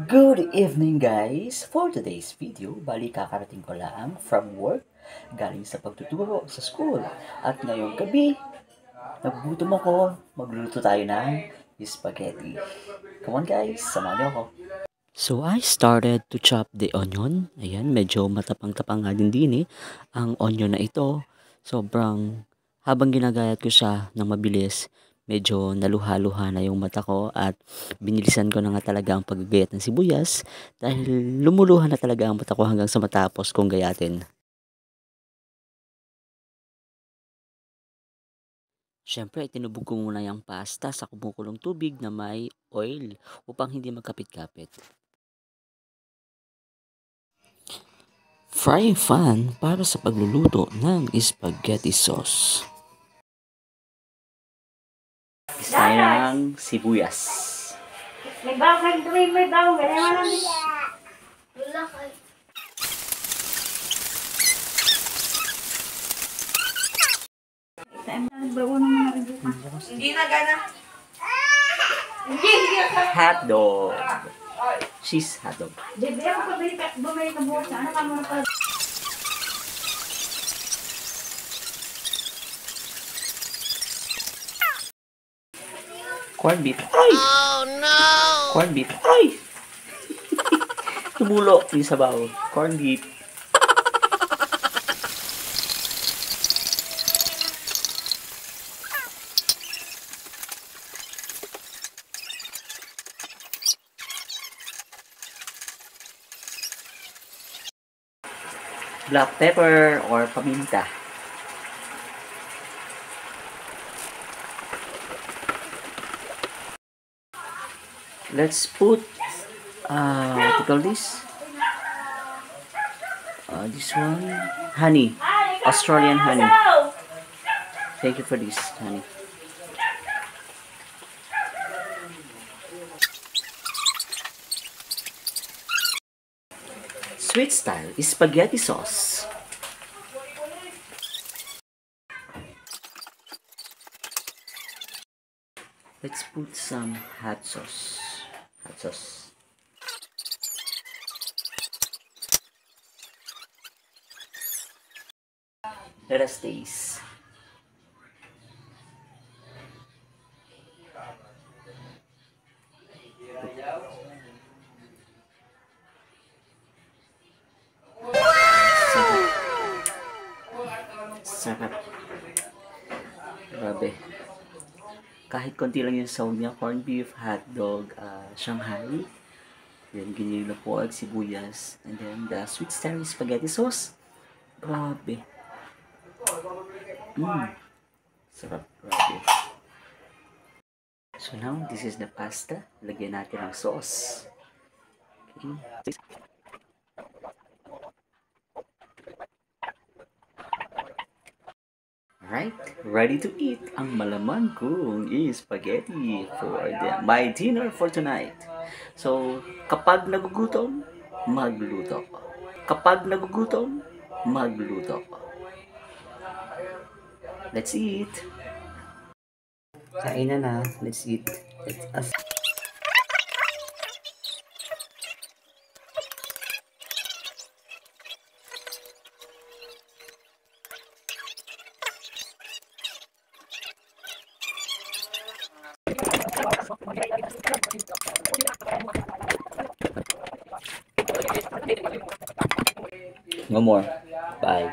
Good evening guys! For today's video, bali kakarating ko lang from work, galing sa pagtuturo sa school. At ngayong gabi, nagugutom ako, magluluto tayo ng spaghetti. Come on guys, samahan niyo ako. So I started to chop the onion. Ayan, medyo matapang-tapang nga din ang onion na ito. Sobrang, habang ginagayat ko siya ng mabilis, medyo naluha-luha na yung mata ko at binilisan ko na nga talaga ang paggagayat ng sibuyas dahil lumuluha na talaga ang mata ko hanggang sa matapos kong gayatin. Siyempre, tinubog ko muna yung pasta sa kumukulong tubig na may oil upang hindi magkapit-kapit. Frying pan para sa pagluluto ng spaghetti sauce. Isa ng sibuyas. May bawang kay may bawang ganyan wala niya. Wala kay. Hindi na gana. Hindi Hotdog. Cheese hotdog. Bebe ako bumili ka bukas. Ano ka mo pa? Corned beef. Ay! Oh no! Corned beef. Ay! Tumulo yung sabaw. Corned beef. Black pepper or paminta. Let's put what you call this? This one, honey, Australian honey. Thank you for this honey. Sweet style spaghetti sauce. Let's put some hot sauce. Hot sauce. Let us taste. Sarap. Grabe. Kahit konti lang yung sound niya, corned beef, hotdog, Shanghai, then ganyan yung pork, sibuyas, and then the sweet style spaghetti sauce. Grabe. Sarap. Grabe. So now, this is the pasta. Lagyan natin ng sauce. Okay. Alright, ready to eat ang malaman kong spaghetti for my dinner for tonight. So, kapag nagugutom, magluto. Kapag nagugutom, magluto. Let's eat. Kain na. Let's eat. Let's us. No more. Bye.